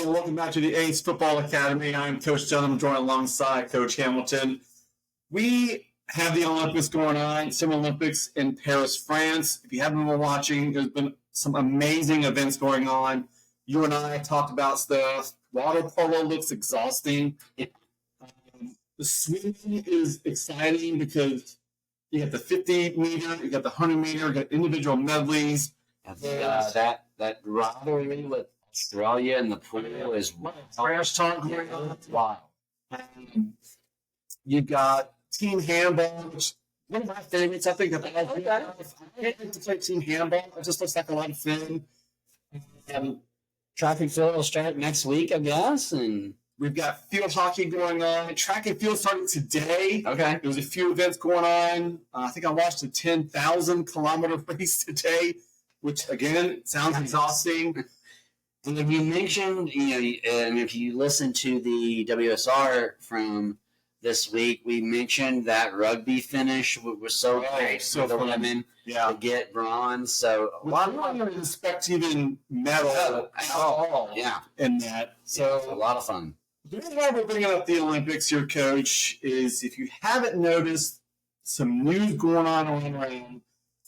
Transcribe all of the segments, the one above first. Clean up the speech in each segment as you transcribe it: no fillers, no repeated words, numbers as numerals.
Hello, welcome back to the A.C.E Football Academy. I'm Coach Dunham, joined alongside Coach Hamilton. We have the Olympics going on, Summer Olympics in Paris, France. If you haven't been watching, there's been some amazing events going on. You and I talked about stuff. Water polo looks exhausting. The swimming is exciting because you got the 50 meter, you got the 100 meter, you got individual medleys. That rivalry with Australia and the pool is trash talk going on. Wow. You got team handball, which one of my favorites. I think I hate to play team handball. It just looks like a lot of fun. Track and field will start next week, I guess, and we've got field hockey going on. Track and field starting today. Okay. There was a few events going on. I think I watched a 10,000 kilometer race today, which again sounds exhausting. And if you mentioned, and if you listen to the WSR from this week, we mentioned that rugby finish was so great for the women to get bronze. So a lot of them didn't expect even medal at all. Yeah, in that. So it's a lot of fun. The reason why we're bringing up the Olympics here, Coach, is if you haven't noticed some news going on around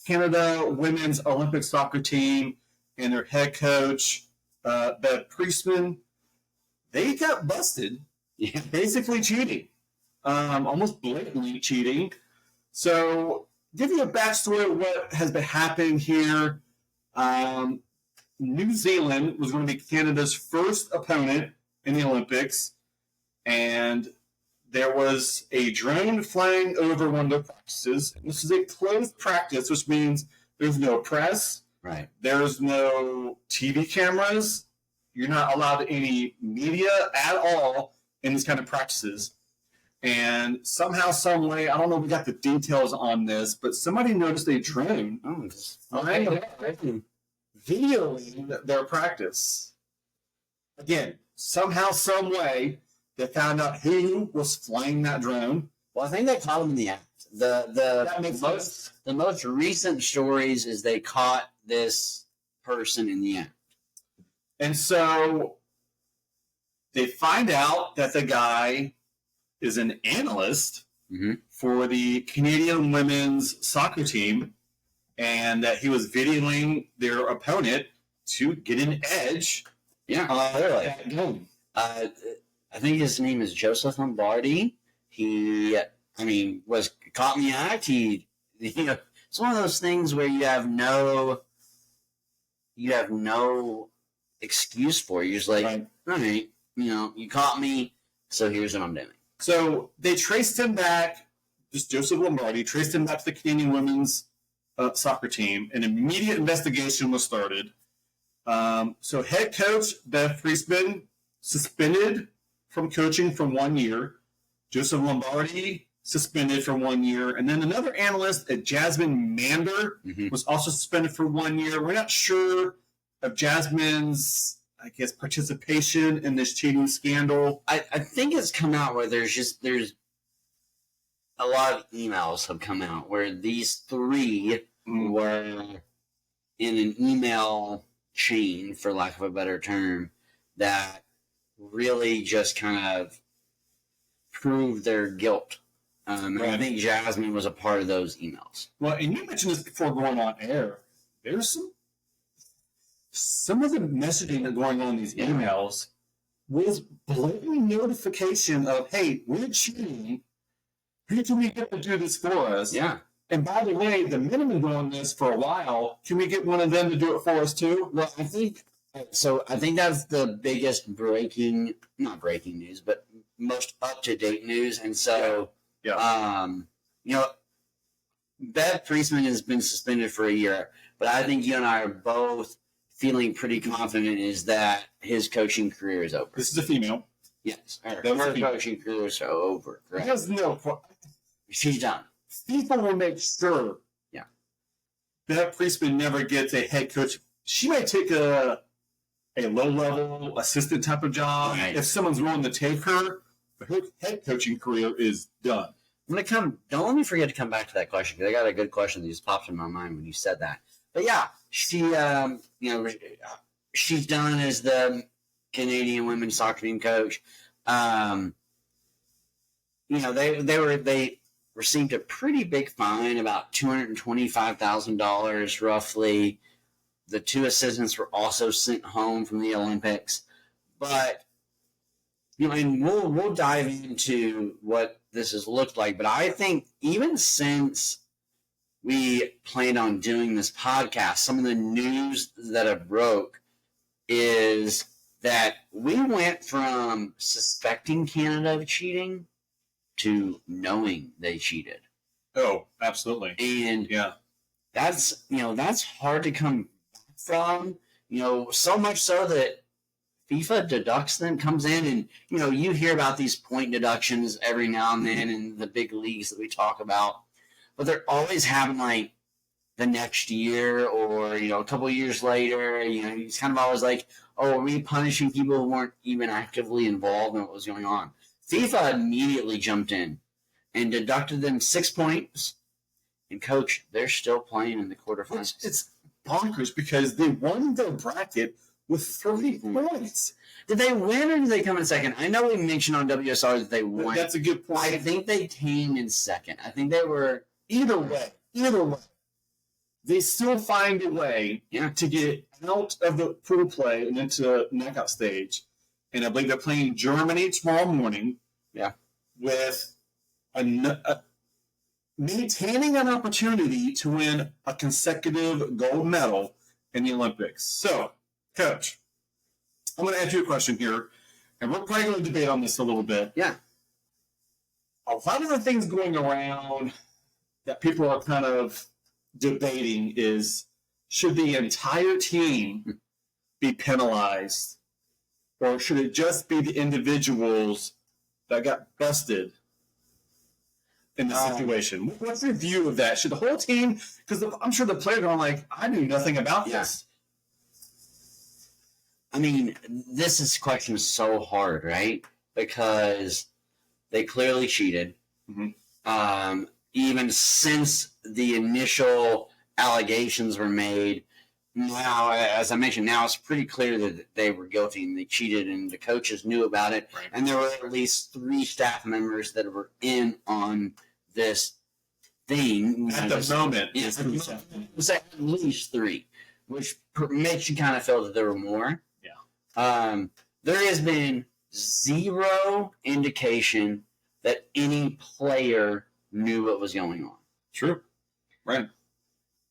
Canada women's Olympic soccer team and their head coach, Bev Priestman, they got busted, basically cheating, almost blatantly cheating. So, give you a backstory of what has been happening here. New Zealand was going to be Canada's first opponent in the Olympics, and there was a drone flying over one of their practices. This is a closed practice, which means there's no press. Right. There's no TV cameras. You're not allowed any media at all in these kind of practices. And somehow, some way, I don't know if we got the details on this, but somebody noticed a drone videoing their practice. Again, somehow, some way, they found out who was flying that drone. Well, I think they caught them in the act. The most recent stories is they caught this person in the act. And so they find out that the guy is an analyst for the Canadian women's soccer team, and that he was videoing their opponent to get an edge. Yeah, clearly. I think his name is Joseph Lombardi. He, was caught in the act. It's one of those things where you have no excuse for it. You're just like, all right, you caught me, so here's what I'm doing. So they traced him back, just Joseph Lombardi, traced him back to the Canadian women's soccer team. An immediate investigation was started. So head coach Bev Priestman suspended from coaching for 1 year. Joseph Lombardi suspended for 1 year. And then another analyst at Jasmine Mander was also suspended for 1 year. We're not sure of Jasmine's, participation in this cheating scandal. I think it's come out where there's a lot of emails have come out where these three were in an email chain, for lack of a better term, that really just kind of proved their guilt. And I think Jasmine was a part of those emails. Well, and you mentioned this before going on air. There's some of the messaging that's going on in these emails was blatant notification of, hey, we're cheating. Who can we get to do this for us? Yeah. And by the way, the men have been doing this for a while. Can we get one of them to do it for us too? Well, I think that's the biggest not breaking news, but most up-to-date news. And so, Bev Priestman has been suspended for a year, but I think you and I are both feeling pretty confident is that his coaching career is over. This is a female. Yes. Her coaching career is over. Correct. There's no point. She's done. FIFA will make sure Bev Priestman never gets a head coach. She might take a low-level assistant type of job if someone's willing to take her, but her head coaching career is done. Don't let me forget to come back to that question, because I got a good question that just popped in my mind when you said that. But yeah, she, she's done as the Canadian women's soccer team coach. They received a pretty big fine, about $225,000 roughly. The 2 assistants were also sent home from the Olympics. But, and we'll dive into what this has looked like. But I think even since we planned on doing this podcast, some of the news that have broke is that we went from suspecting Canada of cheating to knowing they cheated. Oh, absolutely. And that's hard to come from, so much so that FIFA deducts them, comes in, and you hear about these point deductions every now and then in the big leagues that we talk about, but they're always having like the next year or a couple of years later. It's kind of always like, oh, are we punishing people who weren't even actively involved in what was going on? FIFA immediately jumped in and deducted them 6 points. And coach, they're still playing in the quarterfinals. It's bonkers because they won their bracket with 30 points. Did they win or did they come in second? I know we mentioned on WSR that they won. That's a good point. I think they came in second. I think they were either way. They still find a way to get out of the pool play and into knockout stage. And I believe they're playing Germany tomorrow morning. Yeah. With maintaining an opportunity to win a consecutive gold medal in the Olympics. So, Coach, I'm going to ask you a question here, and we're probably going to debate on this a little bit. Yeah. A lot of the things going around that people are kind of debating is, should the entire team be penalized, or should it just be the individuals that got busted in the situation? What's your view of that? Should the whole team, because I'm sure the players are like, I knew nothing about this. I mean, this question is so hard, right? Because they clearly cheated. Mm-hmm. Even since the initial allegations were made, now, as I mentioned, now it's pretty clear that they were guilty and they cheated, and the coaches knew about it. Right. And there were at least 3 staff members that were in on this thing. At the moment. Yes, it was at least 3, which makes you kind of feel that there were more. Yeah. There has been 0 indication that any player knew what was going on. True. Right.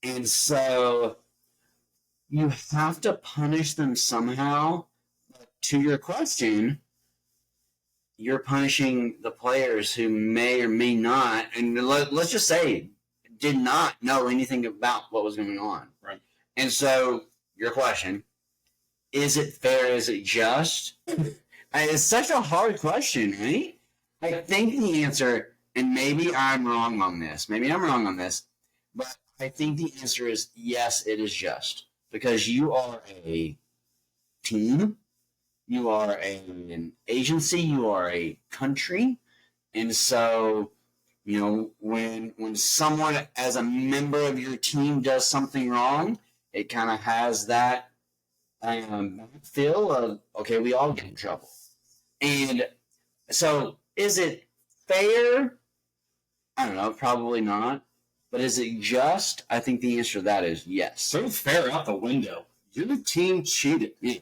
And so you have to punish them somehow. To your question, you're punishing the players who may or may not, and let's just say, did not know anything about what was going on. Right. And so, your question, is it fair? Is it just? It's such a hard question, right? I think the answer, and maybe I'm wrong on this, but I think the answer is yes, it is just. Because you are a team, you are an agency, you are a country, and so, when someone as a member of your team does something wrong, it kind of has that feel of, okay, we all get in trouble. And so, is it fair? I don't know, probably not. But is it just? I think the answer to that is yes. So fair out the window. Your team cheated. Yeah.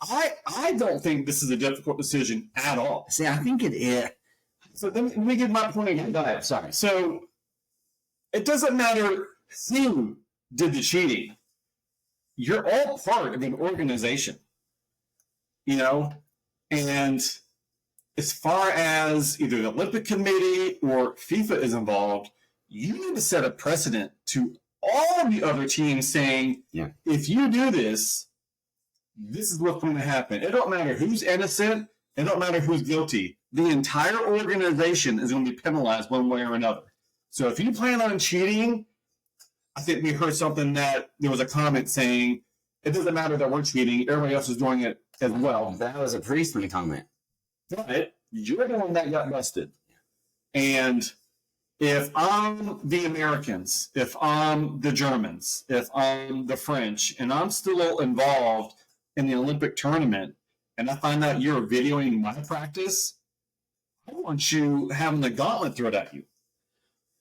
I don't think this is a difficult decision at all. See, I think it is. So let me get my point again. Go ahead. Sorry. So it doesn't matter who did the cheating. You're all part of an organization. And as far as either the Olympic Committee or FIFA is involved, you need to set a precedent to all the other teams saying, if you do this, this is what's going to happen. It don't matter who's innocent. It don't matter who's guilty. The entire organization is going to be penalized one way or another. So if you plan on cheating, I think we heard something that there was a comment saying, it doesn't matter that we're cheating. Everybody else is doing it as well. That was a priestly comment. But you're the one that got busted. And if I'm the Americans, if I'm the Germans, if I'm the French, and I'm still involved in the Olympic tournament, and I find out you're videoing my practice, I want you having the gauntlet thrown at you.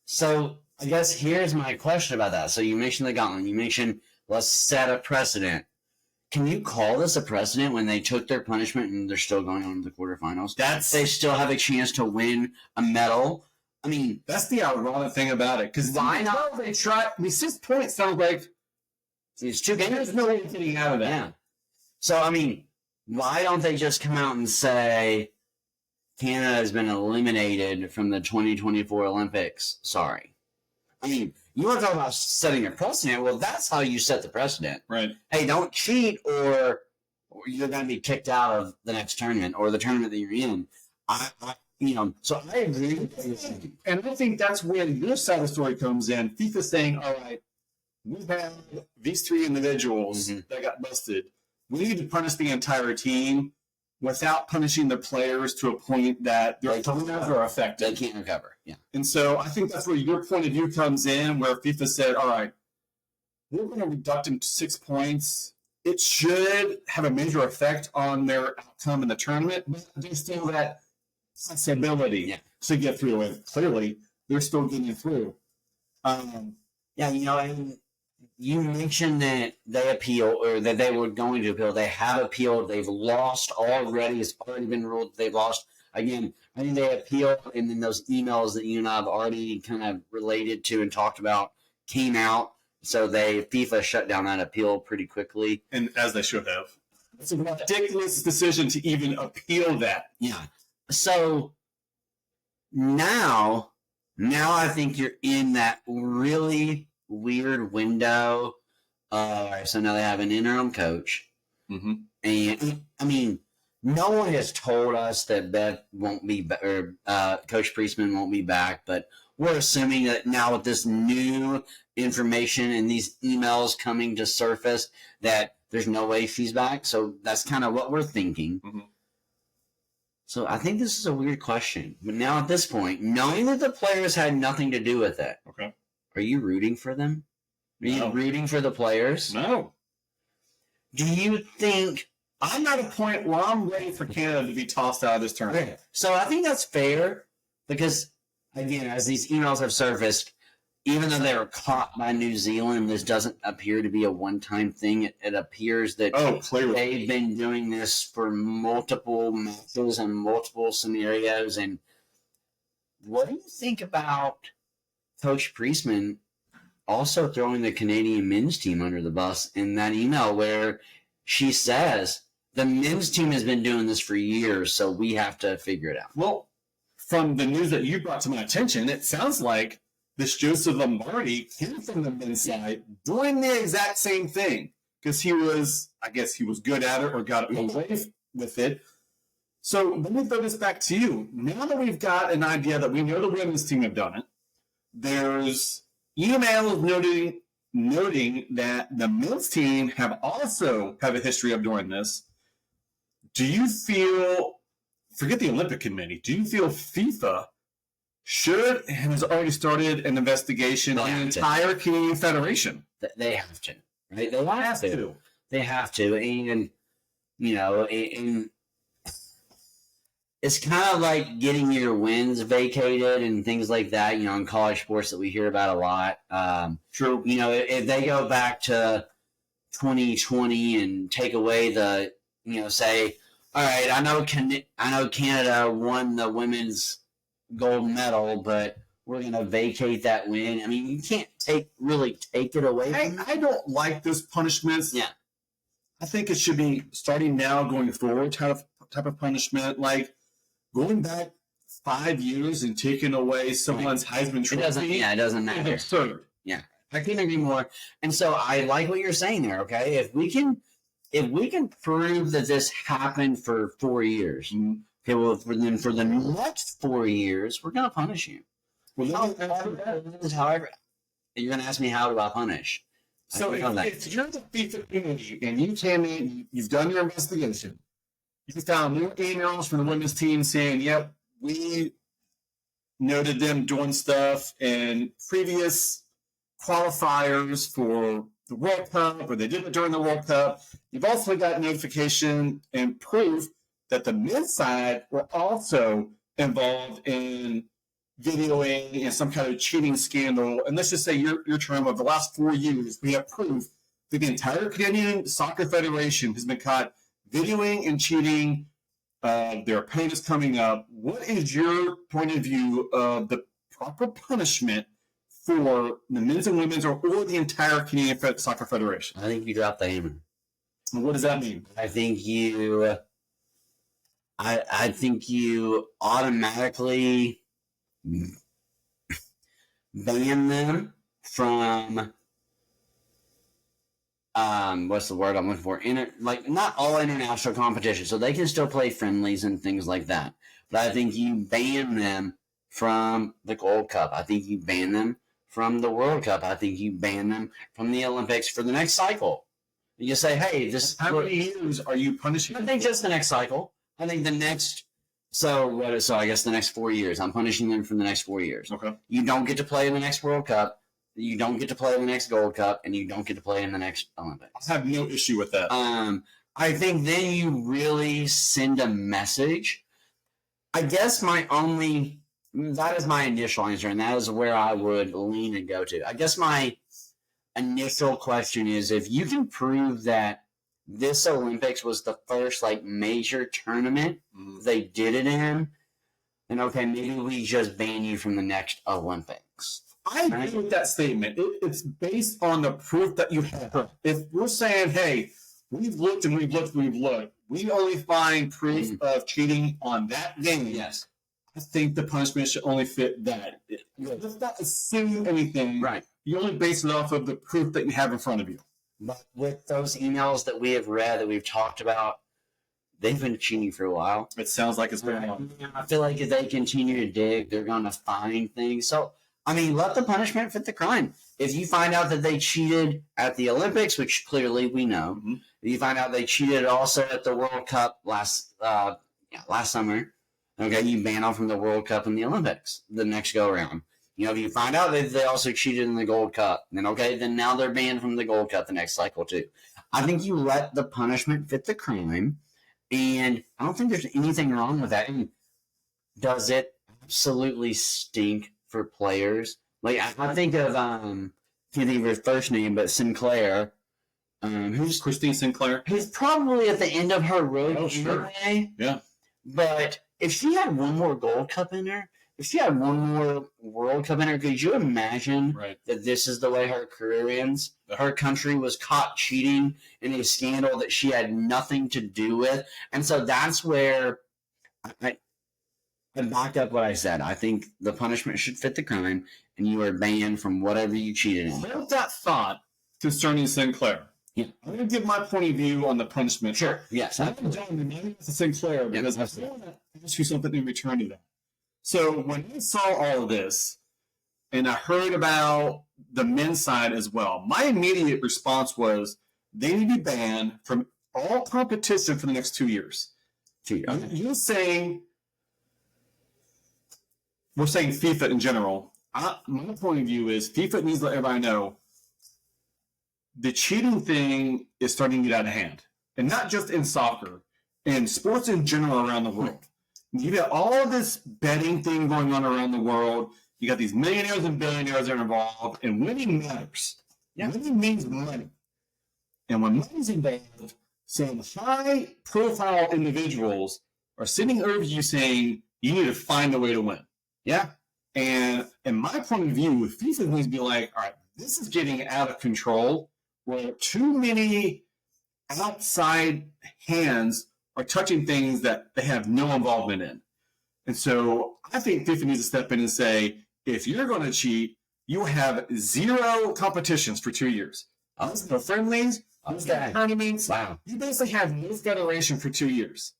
So I guess here's my question about that. So you mentioned the gauntlet. You mentioned let's set a precedent. Can you call this a precedent when they took their punishment and they're still going on to the quarterfinals? They still have a chance to win a medal. I mean, that's the ironic thing about it. Because why not? They try. I mean, 6 points sounds like it's 2 games. There's no way of getting out of that. Yeah. So I mean, why don't they just come out and say Canada has been eliminated from the 2024 Olympics? Sorry. I mean, you want to talk about setting a precedent? Well, that's how you set the precedent. Right. Hey, don't cheat or you're going to be kicked out of the next tournament or the tournament that you're in. So I agree with you. And I think that's where your side of the story comes in. FIFA saying, all right, we have these 3 individuals that got busted. We need to punish the entire team without punishing the players to a point that they're never affected. They can't recover. Yeah. And so I think that's where your point of view comes in, where FIFA said, all right, we're going to reduct them to 6 points. It should have a major effect on their outcome in the tournament, but there's still that possibility to get through it. Clearly, they're still getting through. And you mentioned that they appeal or that they were going to appeal. They have appealed. They've lost already. It's already been ruled they've lost. Again, I think they appealed, and then those emails that you and I have already kind of related to and talked about came out. So FIFA shut down that appeal pretty quickly. And as they should have. It's a ridiculous decision to even appeal that. Yeah. So now I think you're in that really weird window. So now they have an interim coach. Mm-hmm. And, I mean, no one has told us that Beth won't be Coach Priestman won't be back, but we're assuming that now with this new information and these emails coming to surface that there's no way she's back. So that's kind of what we're thinking. Mm-hmm. So I think this is a weird question. But now at this point, knowing that the players had nothing to do with it, okay, are you rooting for them? Are you rooting for the players? No. Do you think... I'm at a point where I'm ready for Canada to be tossed out of this tournament. Okay. So I think that's fair because, again, as these emails have surfaced, even though they were caught by New Zealand, this doesn't appear to be a one-time thing. It appears that they've been doing this for multiple matches and multiple scenarios. And what do you think about Coach Priestman also throwing the Canadian men's team under the bus in that email where she says, the men's team has been doing this for years, so we have to figure it out. Well, from the news that you brought to my attention, it sounds like this Joseph Lombardi came from the men's side doing the exact same thing because he was good at it or got away with it. So let me throw this back to you. Now that we've got an idea that we know the women's team have done it, there's emails noting that the men's team have a history of doing this. Do you feel, forget the Olympic Committee, do you feel FIFA should and has already started an investigation on the entire Canadian Federation? They have to, right? They have to. They have to. And, it's kind of like getting your wins vacated and things like that, in college sports that we hear about a lot. True. If they go back to 2020 and take away the, say, all right, I know Canada won the women's gold medal, but we're going to vacate that win. I mean, you can't really take it away from them. I don't like those punishments. Yeah. I think it should be starting now, going forward, type of punishment, like going back 5 years and taking away someone's Heisman Trophy. It doesn't matter. It's absurd. Yeah, I couldn't agree more. And so I like what you're saying there. Okay, if we can prove that this happened for 4 years, okay, well, for the next 4 years, we're gonna punish you. However, you're gonna ask me how do I punish? So if you're the FIFA community and you came in, you've done your investigation, you found more emails from the women's team saying, yep, we noted them doing stuff in previous qualifiers for the World Cup or they did it during the World Cup. You've also got notification and proof that the men's side were also involved in videoing and some kind of cheating scandal. And let's just say your term of the last 4 years, we have proof that the entire Canadian Soccer Federation has been caught videoing and cheating. Their opponents coming up. What is your point of view of the proper punishment for the men's and women's or the entire Canadian Soccer Federation? I think you dropped the hammer. And what does that mean? I think you automatically ban them from what's the word I'm looking for? Not all international competition, so they can still play friendlies and things like that. But I think you ban them from the Gold Cup. I think you ban them from the World Cup. I think you ban them from the Olympics for the next cycle. You say, hey, how many years are you punishing? I think just the next cycle. I think the next. So I guess the next 4 years. I'm punishing them for the next 4 years. Okay. You don't get to play in the next World Cup. You don't get to play in the next Gold Cup, and you don't get to play in the next Olympics. I have no issue with that. I think then you really send a message. I guess that is my initial answer, and that is where I would lean and go to. I guess my initial question is if you can prove that this Olympics was the first major tournament they did it in, then okay, maybe we just ban you from the next Olympics. I agree with that statement. It's based on the proof that you have. If we're saying, hey, we've looked and we've looked and we've looked, we only find proof of cheating on that game. Yes. I think the punishment should only fit that. Let's not assume anything. Right. You only base it off of the proof that you have in front of you. But with those emails that we have read, that we've talked about, they've been cheating for a while. It sounds like it's going on. I feel like if they continue to dig, they're going to find things. So, let the punishment fit the crime. If you find out that they cheated at the Olympics, which clearly we know, if you find out they cheated also at the World Cup last summer, okay, you ban them from the World Cup and the Olympics the next go around. If you find out that they also cheated in the Gold Cup, then now they're banned from the Gold Cup the next cycle too. I think you let the punishment fit the crime, and I don't think there's anything wrong with that. And does it absolutely stink for players? I think of can't think of her first name, but Sinclair. Who's Christine Sinclair? Who's probably at the end of her road. Oh, sure. Anyway. Yeah. But if she had one more Gold Cup in her, if she had one more World Cup in her, could you imagine that this is the way her career ends? Her country was caught cheating in a scandal that she had nothing to do with. And so that's where I back up what I said. I think the punishment should fit the crime, and you are banned from whatever you cheated in. Hold that thought concerning Sinclair. Yeah. I'm going to give my point of view on the punishment. Sure. Yes. I'm going to Sinclair because I want to ask you something in return to that. So when I saw all of this, and I heard about the men's side as well, my immediate response was they need to be banned from all competition for the next 2 years. 2 years. You're saying, we're saying FIFA in general. My point of view is FIFA needs to let everybody know the cheating thing is starting to get out of hand. And not just in soccer, in sports in general around the world. You got all of this betting thing going on around the world. You got these millionaires and billionaires that are involved, and winning matters. Yeah. Winning means money. And when money's involved, some high-profile individuals are sitting over you saying, you need to find a way to win. Yeah. And in my point of view, FIFA needs to be like, all right, this is getting out of control, where too many outside hands are touching things that they have no involvement in. And so I think FIFA needs to step in and say, if you're going to cheat, you have 0 competitions for 2 years. No friendlies, no tournaments. Wow. You basically have no federation for 2 years.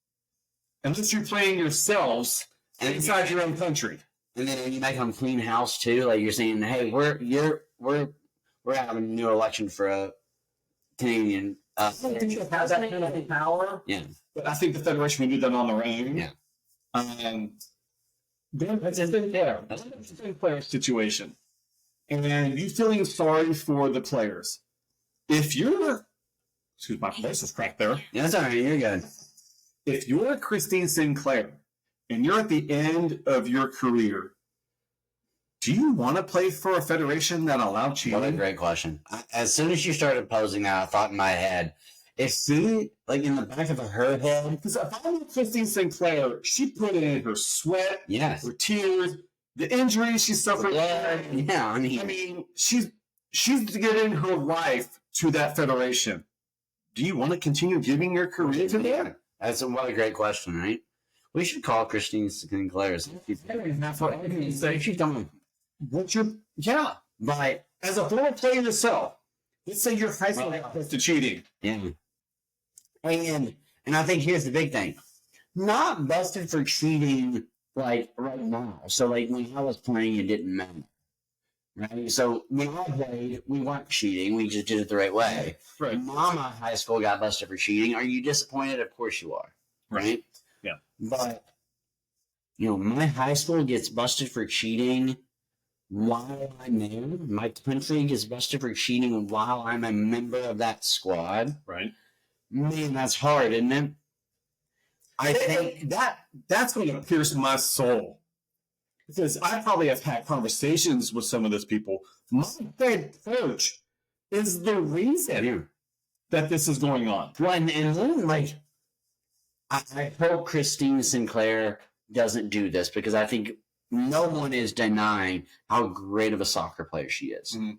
Unless you're playing yourselves inside your own country. And then you make them clean house too. Like you're saying, hey, we're having a new election for a Canadian. I don't think it has that kind of power. Yeah. But I think the Federation would do that on their own. Yeah. It's a big player situation. And you feeling sorry for the players. if you're, excuse my voice is cracked there. Yeah, that's all right. You're good. If you're Christine Sinclair and you're at the end of your career, do you want to play for a federation that allowed cheating? What a great question. As soon as you started posing that, I thought in my head, if she, like in the back of her head, Because if I were Christine Sinclair, she put in her sweat, yes. her tears, the injuries she suffered. Yeah, I mean, she's giving her life to that federation. Do you want to continue giving your career to them? What a great question, right? We should call Christine Sinclair. That's what I can say. She's done. Yeah. But As a former player yourself, let's say your high school got close to cheating. yeah. And I think here's the big thing. Not busted for cheating like right now. So like when I was playing, it didn't matter. Right? So when I played, we weren't cheating. We just did it the right way. Right. Mama high school got busted for cheating. Are you disappointed? Of course you are. Right? Yeah. But, my high school gets busted for cheating while I'm there. My country gets busted for cheating while I'm a member of that squad. Right. Man, that's hard, isn't it? I think that's going to pierce my soul. Because I probably have had conversations with some of those people. My head coach is the reason that this is going on. Well, and then, like, I hope Christine Sinclair doesn't do this because I think no one is denying how great of a soccer player she is. Mm-hmm.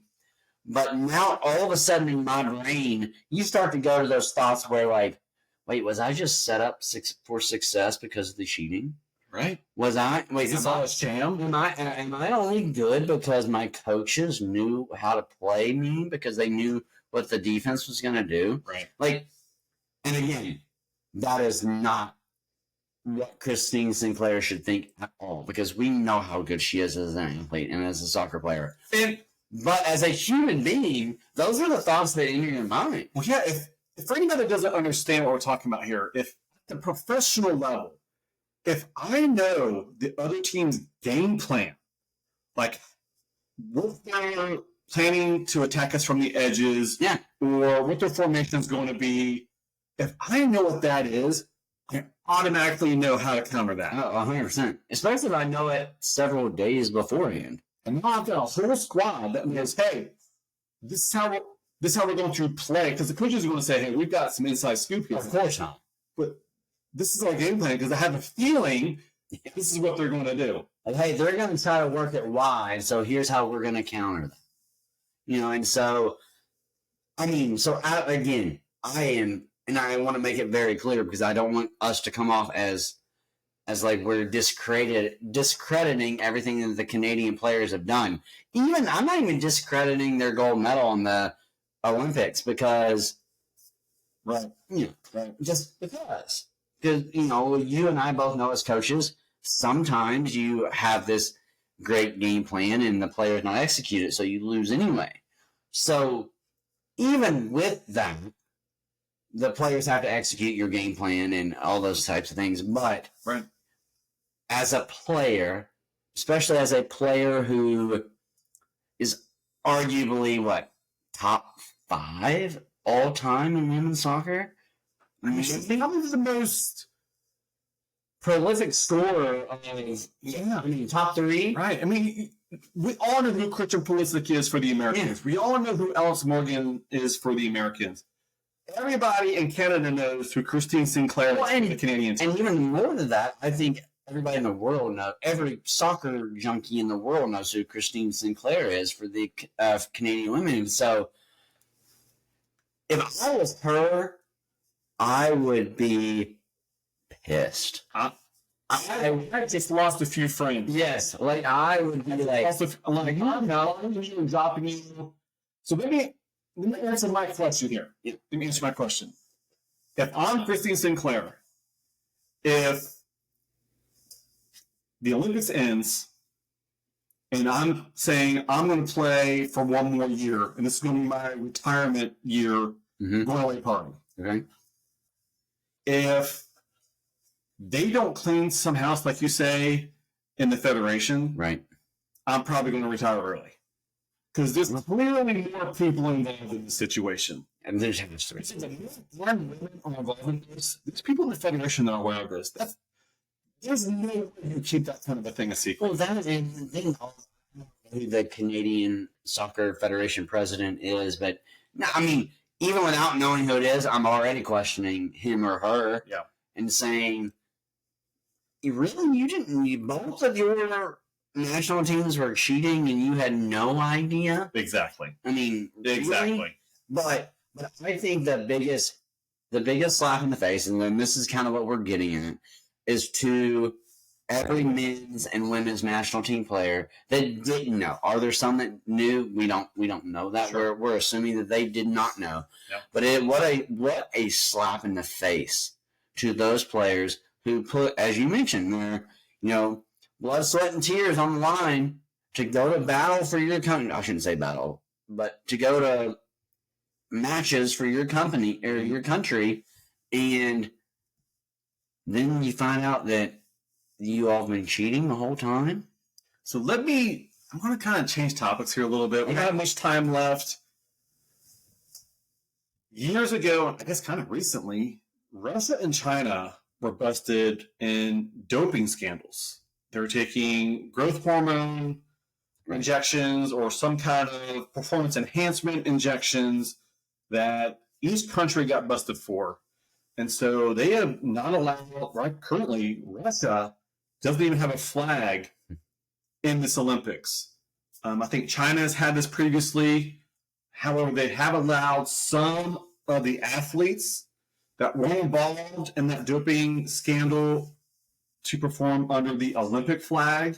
But now, all of a sudden, in my brain, you start to go to those thoughts where, like, wait, was I just set up for success because of the cheating? Right. Was I? Wait, Is this all a sham? Am I only good because my coaches knew how to play me because they knew what the defense was going to do? Right. Like, and again, that is not what Christine Sinclair should think at all because we know how good she is as an athlete and as a soccer player. But as a human being, those are the thoughts that enter your mind. Well, yeah, if for anybody that doesn't understand what we're talking about here, if at the professional level, if I know the other team's game plan, like what they're planning to attack us from the edges, or what their formation is going to be, if I know what that is, I automatically know how to counter that. Oh, 100%. Especially if I know it several days beforehand. And now I've got a whole squad that knows, hey, this is how we're going to play. Because the coaches are going to say, hey, we've got some inside scoop here. Of course not. But this is our game plan because I have a feeling this is what they're going to do. Like, hey, they're going to try to work it wide, so here's how we're going to counter them. And so, I am, and I want to make it very clear because I don't want us to come off as like we're discrediting everything that the Canadian players have done. I'm not even discrediting their gold medal in the Olympics because, right. Just because. Because, you and I both know as coaches, sometimes you have this great game plan and the players not execute it, so you lose anyway. So even with that, the players have to execute your game plan and all those types of things. But as a player, especially as a player who is arguably, top 5 all-time in women's soccer? Probably the most prolific scorer of, top 3. Right. We all know who Christian Pulisic is for the Americans. We all know who Alex Morgan is for the Americans. Everybody in Canada knows who Christine Sinclair is for the Canadians. And even more than that, I think everybody in the world knows, every soccer junkie in the world knows who Christine Sinclair is for the Canadian women. So if I was her, I would be pissed. I just lost a few friends. Yes, I would be I'm dropping you. So let me answer my question here. Let me answer my question. If I'm Christine Sinclair, if the Olympics ends and I'm saying I'm going to play for one more year, and this is going to be my retirement year going away party. Okay. If they don't clean some house, like you say, in the federation, right, I'm probably going to retire early. Because there's clearly more people involved in the situation. And there's history. More women are involved in this. There's people in the federation that are aware of this. There's no way you keep that kind of a thing a secret. Well, that is the thing. Who the Canadian Soccer Federation president is, but no, I mean, even without knowing who it is, I'm already questioning him or her. Yeah. And saying, both of your national teams were cheating and you had no idea? Exactly. I mean, exactly. Really? But I think the biggest slap in the face, and then this is kind of what we're getting at, is to every men's and women's national team player that didn't know. Are there some that knew? We don't know that. Sure. We're assuming that they did not know. Yeah. But what a slap in the face to those players who put, as you mentioned, their blood, sweat, and tears on the line to go to battle for your country. I shouldn't say battle, but to go to matches for your company or your country, and then you find out that you all have been cheating the whole time. So I want to kind of change topics here a little bit. We don't have much time left. Years ago, I guess kind of recently, Russia and China were busted in doping scandals. They were taking growth hormone injections or some kind of performance enhancement injections that each country got busted for. And so they have not allowed, right, currently, Russia doesn't even have a flag in this Olympics. I think China has had this previously. However, they have allowed some of the athletes that were involved in that doping scandal to perform under the Olympic flag.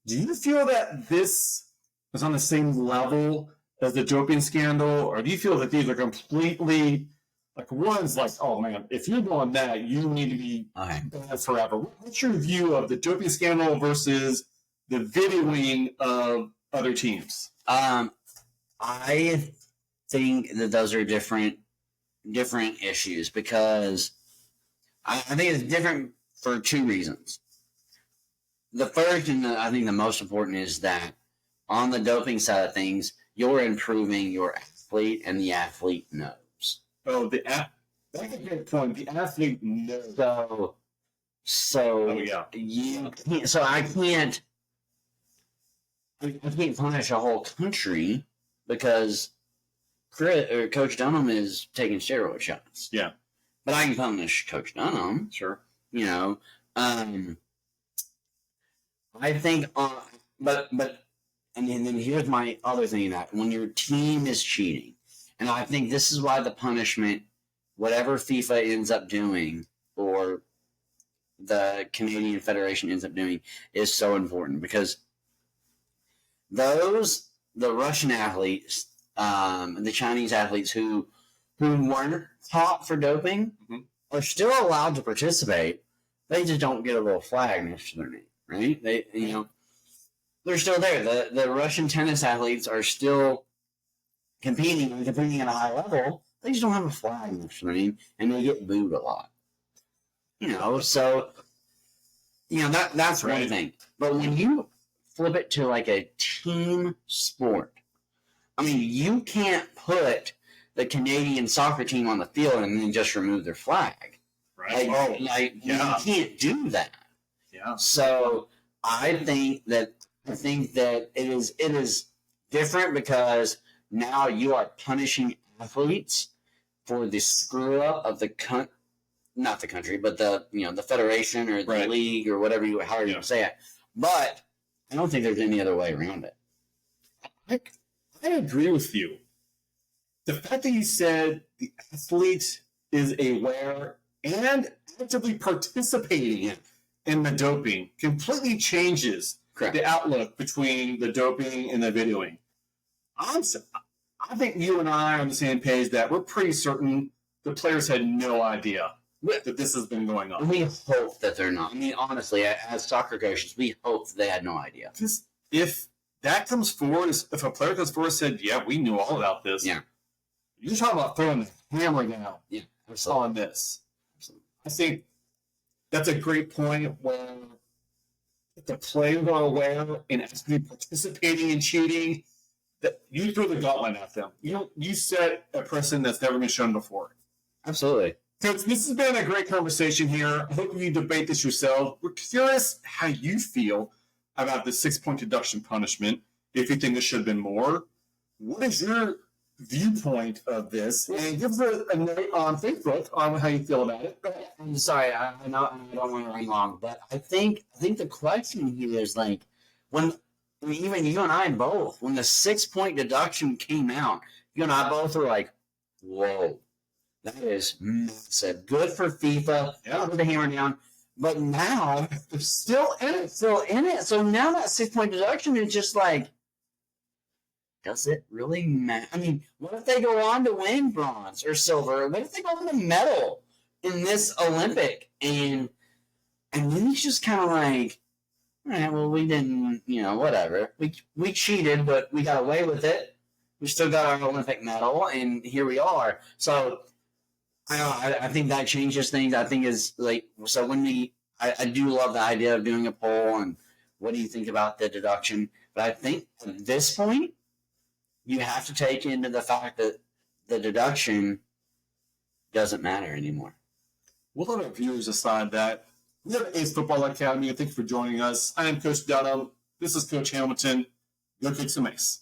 Do you feel that this is on the same level as the doping scandal, or do you feel that these are completely, like, one's like, oh man, if you're doing that, you need to be banned forever? What's your view of the doping scandal versus the videoing of other teams? I think that those are different issues, because I think it's different for two reasons. The first, and I think the most important, is that on the doping side of things, you're improving your athlete, and the athlete knows. Oh, that's a good point. The athlete knows. So yeah. You can't. So I can't punish a whole country because Coach Dunham is taking steroid shots. Yeah. But I can punish Coach Dunham. Sure. I think, but, and then here's my other thing, that when your team is cheating, and I think this is why the punishment, whatever FIFA ends up doing, or the Canadian Federation ends up doing, is so important, because the Russian athletes, the Chinese athletes who weren't caught for doping, are still allowed to participate. They just don't get a little flag next to their name, right? They're still there. The Russian tennis athletes are still competing at a high level. They just don't have a flag next to their name, and they get booed a lot. So that's one thing. But when you flip it to like a team sport, I mean, you can't put the Canadian soccer team on the field and then just remove their flag. Right. You can't do that. Yeah. So I think that it is different, because now you are punishing athletes for the screw up of not the country, but the federation or the league or however you say it. But I don't think there's any other way around it. I agree with you. The fact that you said the athlete is aware and actively participating in the doping completely changes the outlook between the doping and the videoing. I think you and I are on the same page that we're pretty certain the players had no idea that this has been going on. We hope that they're not. I mean, honestly, as soccer coaches, we hope they had no idea. Because if that comes forward, if a player comes forward and said, yeah, we knew all about this. Yeah. You're talking about throwing the hammer down on this. Absolutely. I think that's a great point where if the players are aware and actually participating in cheating, that you throw the gauntlet at them. You set a precedent that's never been shown before. Absolutely. Coach, this has been a great conversation here. I hope you debate this yourself. We're curious how you feel about the 6-point deduction punishment, if you think it should have been more. What is your viewpoint of this? And give us a note on Facebook on how you feel about it. I'm sorry, I know I don't want to run long, but I think the question here is like even you and I both, when the 6-point deduction came out, you and I both were like, whoa, that is massive. Good for FIFA. Yeah. Put the hammer down. But now They're still in it. still in it. So now that 6-point deduction is just like, does it really matter? I mean, what if they go on to win bronze or silver? What if they go on to medal in this Olympic? And then he's just kind of like, all right, well, we didn't, whatever. We cheated, but we got away with it. We still got our Olympic medal, and here we are. So I think that changes things. I think is like, so when I do love the idea of doing a poll and what do you think about the deduction? But I think at this point, you have to take into the fact that the deduction doesn't matter anymore. We'll let our viewers decide that. We have A.C.E Football Academy, and thank you for joining us. I am Coach Dunham. This is Coach Hamilton. Go kick some ace.